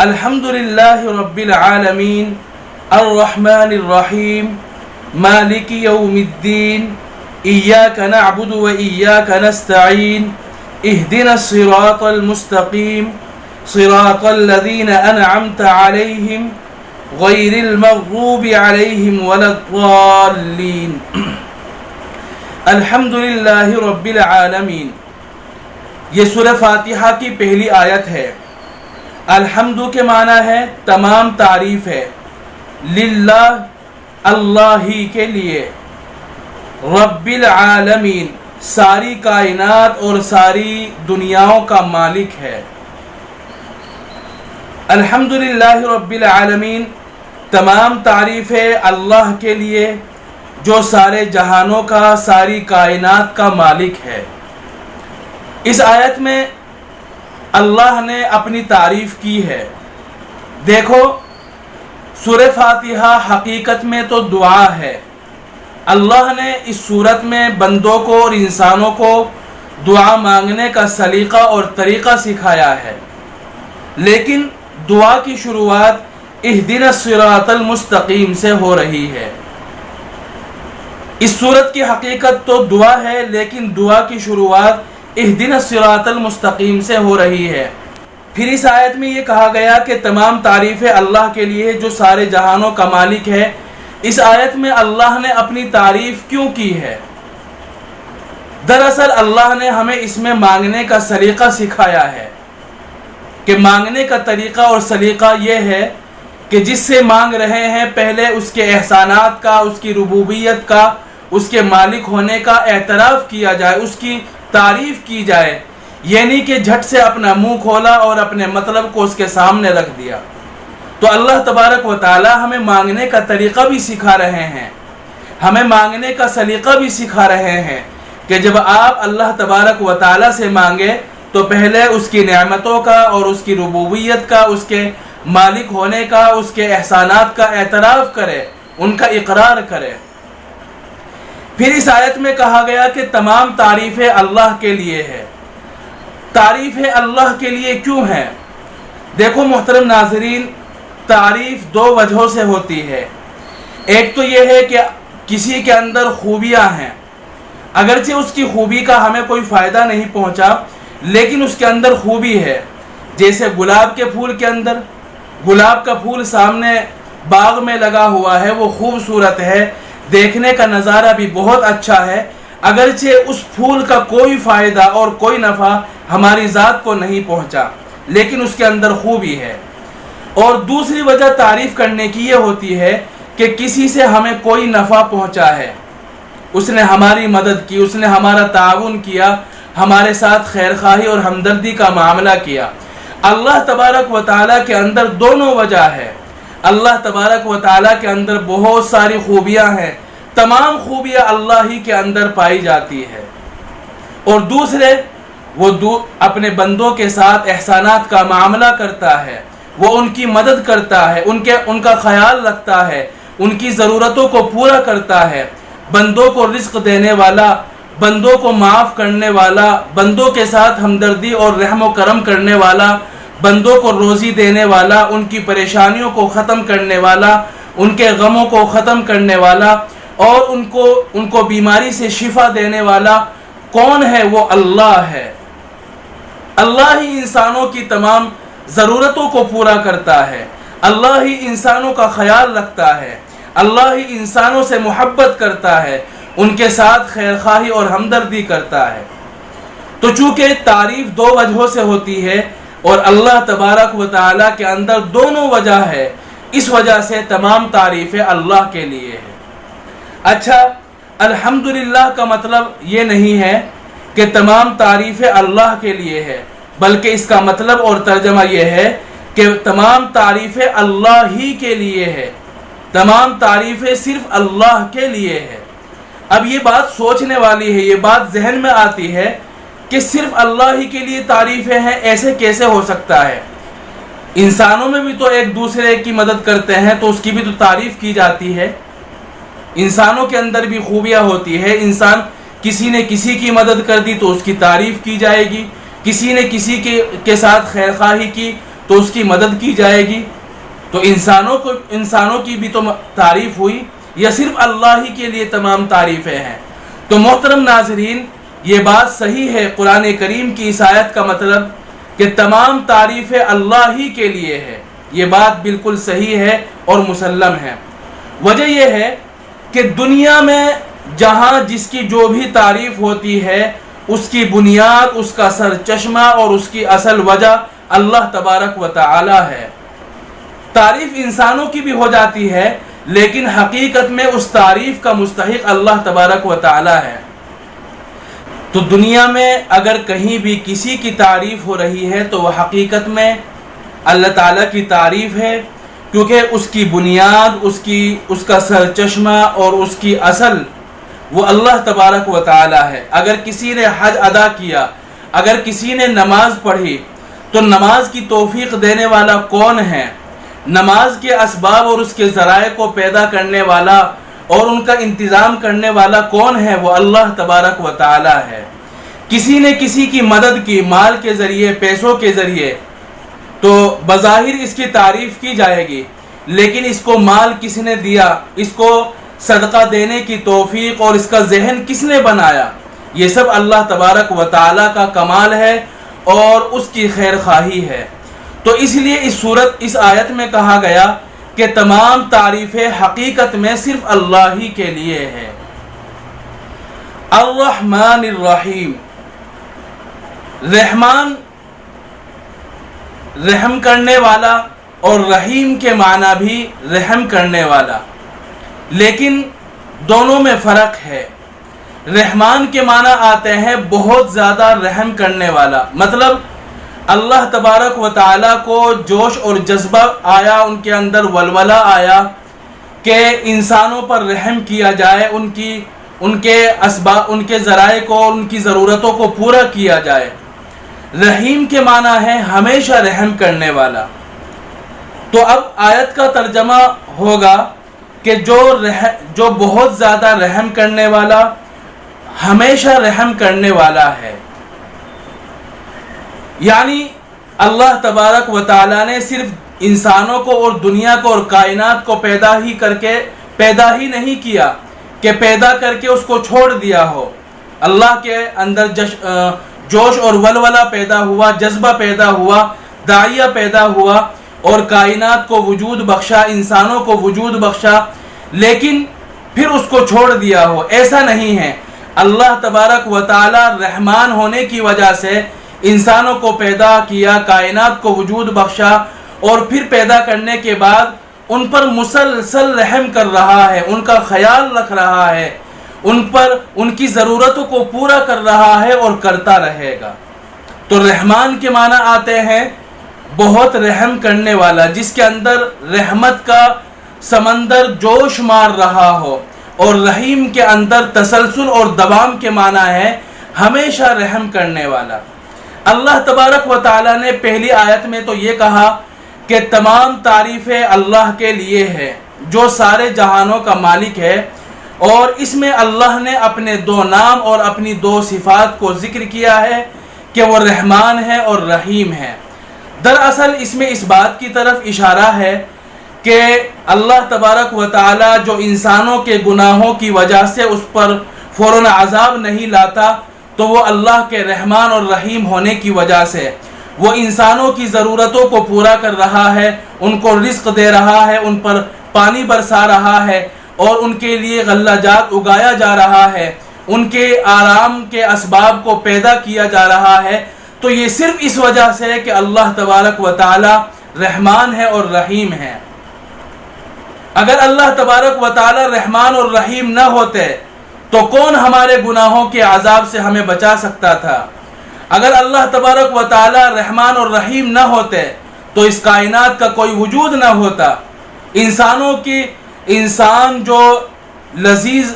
الحمد للہ رب العالمین الرحمن الرحیم مالک یوم الدین ایاک نعبد و ایاک نستعین اہدنا الصراط المستقیم صراط الذین انعمت علیہم غیر المغضوب علیہم ولا الضالین۔ الحمد للہ رب العالمین، یہ سورہ فاتحہ کی پہلی آیت ہے۔ الحمد کے معنی ہے تمام تعریف ہے، للہ اللہ ہی کے لیے، رب العالمین ساری کائنات اور ساری دنیاؤں کا مالک ہے۔ الحمد للہ رب العالمین تمام تعریف ہے اللہ کے لیے جو سارے جہانوں کا، ساری کائنات کا مالک ہے۔ اس آیت میں اللہ نے اپنی تعریف کی ہے۔ دیکھو، سورہ فاتحہ حقیقت میں تو دعا ہے۔ اللہ نے اس صورت میں بندوں کو اور انسانوں کو دعا مانگنے کا سلیقہ اور طریقہ سکھایا ہے، لیکن دعا کی شروعات اہدنا الصراط المستقیم سے ہو رہی ہے۔ اس صورت کی حقیقت تو دعا ہے، لیکن دعا کی شروعات اہدنا الصراط المستقیم سے ہو رہی ہے۔ پھر اس آیت میں یہ کہا گیا کہ تمام تعریفیں اللہ کے لیے جو سارے جہانوں کا مالک ہے۔ اس آیت میں اللہ نے اپنی تعریف کیوں کی ہے؟ دراصل اللہ نے ہمیں اس میں مانگنے کا سلیقہ سکھایا ہے کہ مانگنے کا طریقہ اور سلیقہ یہ ہے کہ جس سے مانگ رہے ہیں پہلے اس کے احسانات کا، اس کی ربوبیت کا، اس کے مالک ہونے کا اعتراف کیا جائے، اس کی تعریف کی جائے، یعنی کہ جھٹ سے اپنا منہ کھولا اور اپنے مطلب کو اس کے سامنے رکھ دیا۔ تو اللہ تبارک و تعالی ہمیں مانگنے کا طریقہ بھی سکھا رہے ہیں، ہمیں مانگنے کا سلیقہ بھی سکھا رہے ہیں کہ جب آپ اللہ تبارک و تعالی سے مانگے تو پہلے اس کی نعمتوں کا اور اس کی ربوبیت کا، اس کے مالک ہونے کا، اس کے احسانات کا اعتراف کرے، ان کا اقرار کرے۔ پھر اس آیت میں کہا گیا کہ تمام تعریفیں اللہ کے لیے ہے۔ تعریفیں اللہ کے لیے کیوں ہیں؟ دیکھو محترم ناظرین، تعریف دو وجہوں سے ہوتی ہے۔ ایک تو یہ ہے کہ کسی کے اندر خوبیاں ہیں، اگرچہ اس کی خوبی کا ہمیں کوئی فائدہ نہیں پہنچا، لیکن اس کے اندر خوبی ہے۔ جیسے گلاب کے پھول کے اندر، گلاب کا پھول سامنے باغ میں لگا ہوا ہے، وہ خوبصورت ہے، دیکھنے کا نظارہ بھی بہت اچھا ہے، اگرچہ اس پھول کا کوئی فائدہ اور کوئی نفع ہماری ذات کو نہیں پہنچا، لیکن اس کے اندر خوبی ہے۔ اور دوسری وجہ تعریف کرنے کی یہ ہوتی ہے کہ کسی سے ہمیں کوئی نفع پہنچا ہے، اس نے ہماری مدد کی، اس نے ہمارا تعاون کیا، ہمارے ساتھ خیر خواہی اور ہمدردی کا معاملہ کیا۔ اللہ تبارک و تعالیٰ کے اندر دونوں وجہ ہے۔ اللہ تبارک و تعالیٰ کے اندر بہت ساری خوبیاں ہیں، تمام خوبیاں اللہ ہی کے اندر پائی جاتی ہے۔ اور دوسرے، وہ اپنے بندوں کے ساتھ احسانات کا معاملہ کرتا ہے، وہ ان کی مدد کرتا ہے، ان کا خیال رکھتا ہے، ان کی ضرورتوں کو پورا کرتا ہے، بندوں کو رزق دینے والا، بندوں کو معاف کرنے والا، بندوں کے ساتھ ہمدردی اور رحم و کرم کرنے والا، بندوں کو روزی دینے والا، ان کی پریشانیوں کو ختم کرنے والا، ان کے غموں کو ختم کرنے والا، اور ان کو بیماری سے شفا دینے والا کون ہے؟ وہ اللہ ہے۔ اللہ ہی انسانوں کی تمام ضرورتوں کو پورا کرتا ہے، اللہ ہی انسانوں کا خیال رکھتا ہے، اللہ ہی انسانوں سے محبت کرتا ہے، ان کے ساتھ خیر خواہی اور ہمدردی کرتا ہے۔ تو چونکہ تعریف دو وجہوں سے ہوتی ہے اور اللہ تبارک و تعالیٰ کے اندر دونوں وجہ ہے، اس وجہ سے تمام تعریفیں اللہ کے لیے ہے۔ اچھا، الحمدللہ کا مطلب یہ نہیں ہے کہ تمام تعریفیں اللہ کے لیے ہے، بلکہ اس کا مطلب اور ترجمہ یہ ہے کہ تمام تعریفیں اللہ ہی کے لیے ہے، تمام تعریفیں صرف اللہ کے لیے ہے۔ اب یہ بات سوچنے والی ہے، یہ بات ذہن میں آتی ہے کہ صرف اللہ ہی کے لیے تعریفیں ہیں، ایسے کیسے ہو سکتا ہے؟ انسانوں میں بھی تو ایک دوسرے کی مدد کرتے ہیں، تو اس کی بھی تو تعریف کی جاتی ہے۔ انسانوں کے اندر بھی خوبیاں ہوتی ہے، انسان کسی نے کسی کی مدد کر دی تو اس کی تعریف کی جائے گی، کسی نے کسی کے ساتھ خیر خواہی کی تو اس کی مدد کی جائے گی۔ تو انسانوں کی بھی تو تعریف ہوئی، یا صرف اللہ ہی کے لیے تمام تعریفیں ہیں؟ تو محترم ناظرین، یہ بات صحیح ہے، قرآن کریم کی اس آیت کا مطلب کہ تمام تعریفیں اللہ ہی کے لیے ہے، یہ بات بالکل صحیح ہے اور مسلم ہے۔ وجہ یہ ہے کہ دنیا میں جہاں جس کی جو بھی تعریف ہوتی ہے، اس کی بنیاد، اس کا سر چشمہ اور اس کی اصل وجہ اللہ تبارک و تعالی ہے۔ تعریف انسانوں کی بھی ہو جاتی ہے، لیکن حقیقت میں اس تعریف کا مستحق اللہ تبارک و تعالی ہے۔ تو دنیا میں اگر کہیں بھی کسی کی تعریف ہو رہی ہے تو وہ حقیقت میں اللہ تعالیٰ کی تعریف ہے، کیونکہ اس کی بنیاد، اس کا سر چشمہ اور اس کی اصل وہ اللہ تبارک و تعالی ہے۔ اگر کسی نے حج ادا کیا، اگر کسی نے نماز پڑھی، تو نماز کی توفیق دینے والا کون ہے؟ نماز کے اسباب اور اس کے ذرائع کو پیدا کرنے والا اور ان کا انتظام کرنے والا کون ہے؟ وہ اللہ تبارک و تعالی ہے۔ کسی نے کسی کی مدد کی مال کے ذریعے، پیسوں کے ذریعے، تو بظاہر اس کی تعریف کی جائے گی، لیکن اس کو مال کس نے دیا، اس کو صدقہ دینے کی توفیق اور اس کا ذہن کس نے بنایا؟ یہ سب اللہ تبارک و تعالی کا کمال ہے اور اس کی خیر خواہی ہے۔ تو اس لیے اس آیت میں کہا گیا کہ تمام تعریفیں حقیقت میں صرف اللہ ہی کے لیے ہے۔ الرحمن الرحیم، رحمان رحم کرنے والا اور رحیم کے معنی بھی رحم کرنے والا، لیکن دونوں میں فرق ہے۔ رحمان کے معنی آتے ہیں بہت زیادہ رحم کرنے والا، مطلب اللہ تبارک و تعالیٰ کو جوش اور جذبہ آیا، ان کے اندر ولولہ آیا کہ انسانوں پر رحم کیا جائے، ان کے اسباب، ان کے ذرائع کو، ان کی ضرورتوں کو پورا کیا جائے۔ رحیم کے معنی ہے ہمیشہ رحم کرنے والا۔ تو اب آیت کا ترجمہ ہوگا کہ جو بہت زیادہ رحم کرنے والا، ہمیشہ رحم کرنے والا ہے۔ یعنی اللہ تبارک و تعالیٰ نے صرف انسانوں کو اور دنیا کو اور کائنات کو پیدا ہی نہیں کیا کہ پیدا کر کے اس کو چھوڑ دیا ہو۔ اللہ کے اندر جوش اور ولولہ پیدا ہوا، جذبہ پیدا ہوا، داعیہ پیدا ہوا اور کائنات کو وجود بخشا، انسانوں کو وجود بخشا، لیکن پھر اس کو چھوڑ دیا ہو، ایسا نہیں ہے۔ اللہ تبارک و تعالی رحمان ہونے کی وجہ سے انسانوں کو پیدا کیا، کائنات کو وجود بخشا، اور پھر پیدا کرنے کے بعد ان پر مسلسل رحم کر رہا ہے، ان کا خیال رکھ رہا ہے، ان پر ان کی ضرورتوں کو پورا کر رہا ہے اور کرتا رہے گا۔ تو رحمان کے معنی آتے ہیں بہت رحم کرنے والا، جس کے اندر رحمت کا سمندر جوش مار رہا ہو، اور رحیم کے اندر تسلسل اور دوام کے معنی ہے ہمیشہ رحم کرنے والا۔ اللہ تبارک و تعالیٰ نے پہلی آیت میں تو یہ کہا کہ تمام تعریفیں اللہ کے لیے ہے، جو سارے جہانوں کا مالک ہے، اور اس میں اللہ نے اپنے دو نام اور اپنی دو صفات کو ذکر کیا ہے کہ وہ رحمان ہے اور رحیم ہے۔ دراصل اس میں اس بات کی طرف اشارہ ہے کہ اللہ تبارک و تعالیٰ جو انسانوں کے گناہوں کی وجہ سے اس پر فوراً عذاب نہیں لاتا، تو وہ اللہ کے رحمان اور رحیم ہونے کی وجہ سے وہ انسانوں کی ضرورتوں کو پورا کر رہا ہے، ان کو رزق دے رہا ہے، ان پر پانی برسا رہا ہے، اور ان کے لیے غلہ جات اگایا جا رہا ہے، ان کے آرام کے اسباب کو پیدا کیا جا رہا ہے۔ تو یہ صرف اس وجہ سے ہے کہ اللہ تبارک و تعالی رحمان ہے اور رحیم ہے۔ اگر اللہ تبارک و تعالی رحمان اور رحیم نہ ہوتے تو کون ہمارے گناہوں کے عذاب سے ہمیں بچا سکتا تھا؟ اگر اللہ تبارک و تعالی رحمان اور رحیم نہ ہوتے تو اس کائنات کا کوئی وجود نہ ہوتا۔ انسان جو لذیذ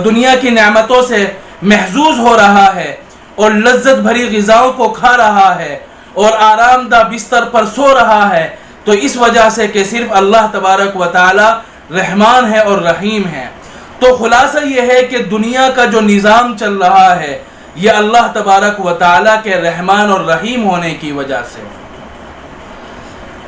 دنیا کی نعمتوں سے محظوظ ہو رہا ہے اور لذت بھری غذاؤں کو کھا رہا ہے اور آرام دہ بستر پر سو رہا ہے، تو اس وجہ سے کہ صرف اللہ تبارک و تعالی رحمان ہے اور رحیم ہے۔ تو خلاصہ یہ ہے کہ دنیا کا جو نظام چل رہا ہے یہ اللہ تبارک و تعالی کے رحمان اور رحیم ہونے کی وجہ سے۔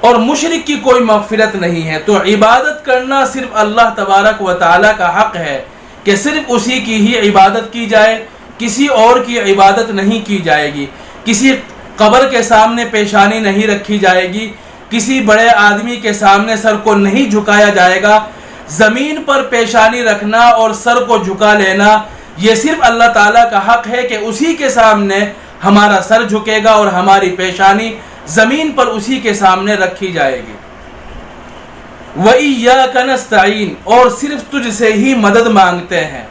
اور مشرک کی کوئی مغفرت نہیں ہے۔ تو عبادت کرنا صرف اللہ تبارک و تعالیٰ کا حق ہے کہ صرف اسی کی ہی عبادت کی جائے، کسی اور کی عبادت نہیں کی جائے گی، کسی قبر کے سامنے پیشانی نہیں رکھی جائے گی، کسی بڑے آدمی کے سامنے سر کو نہیں جھکایا جائے گا۔ زمین پر پیشانی رکھنا اور سر کو جھکا لینا یہ صرف اللہ تعالیٰ کا حق ہے کہ اسی کے سامنے ہمارا سر جھکے گا اور ہماری پیشانی زمین پر اسی کے سامنے رکھی جائے گی۔ وَإِيَّاكَ نَسْتَعِينُ، اور صرف تجھ سے ہی مدد مانگتے ہیں،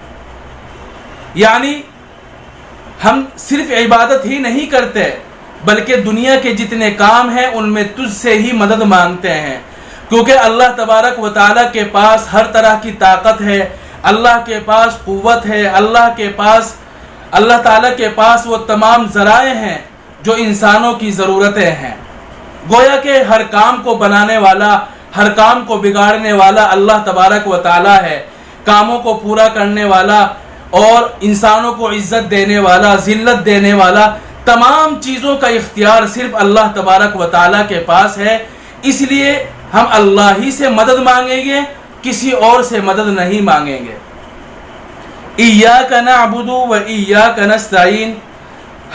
یعنی ہم صرف عبادت ہی نہیں کرتے بلکہ دنیا کے جتنے کام ہیں ان میں تجھ سے ہی مدد مانگتے ہیں، کیونکہ اللہ تبارک و تعالیٰ کے پاس ہر طرح کی طاقت ہے، اللہ کے پاس قوت ہے، اللہ تعالیٰ کے پاس وہ تمام ذرائع ہیں جو انسانوں کی ضرورتیں ہیں۔ گویا کہ ہر کام کو بنانے والا، ہر کام کو بگاڑنے والا اللہ تبارک و تعالیٰ ہے، کاموں کو پورا کرنے والا اور انسانوں کو عزت دینے والا، ذلت دینے والا، تمام چیزوں کا اختیار صرف اللہ تبارک و تعالیٰ کے پاس ہے۔ اس لیے ہم اللہ ہی سے مدد مانگیں گے، کسی اور سے مدد نہیں مانگیں گے۔ ایاک نعبد و ایاک نستعین،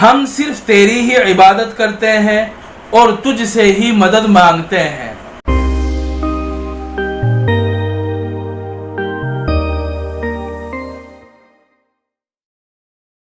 ہم صرف تیری ہی عبادت کرتے ہیں اور تجھ سے ہی مدد مانگتے ہیں۔